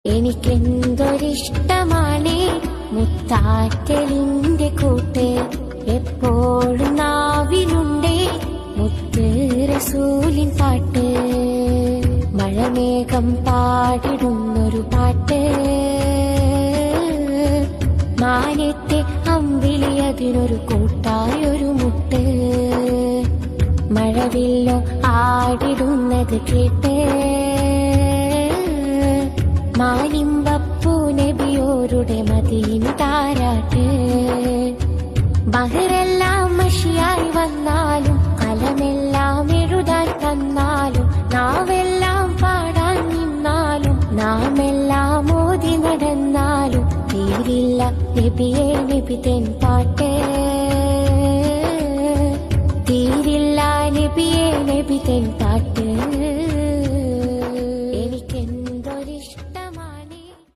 എനിക്കെന്തൊരിഷ്ടമാണ് മുത്താറ്റലിന്റെ കൂട്ട്, എപ്പോഴും നാവിലുണ്ടേ മുത്ത് റസൂലിൻ പാട്ട്. മഴമേഘം പാടിടുന്നൊരു പാട്ട്, മാനത്തെ അമ്പിളി അതിനൊരു കൂട്ടായൊരു മുട്ട്. മഴവില്ലോ ആടിടുന്നത് കേട്ട്, മാനിമ്പപ്പൂ നബിയോരുടെ മദീന താരാട്ട്. ബഹറെല്ലാം മഷിയായി വന്നാലും കലമെല്ലാം എഴുതാൻ തന്നാലും നാവെല്ലാം പാടാൻ നിന്നാലും നാമെല്ലാം ഓതി നടന്നാലും തീരില്ല നബിയേ നബി തെൻ പാട്ട്. തീരില്ല നബിയേ നബി തെൻ പാട്ട്.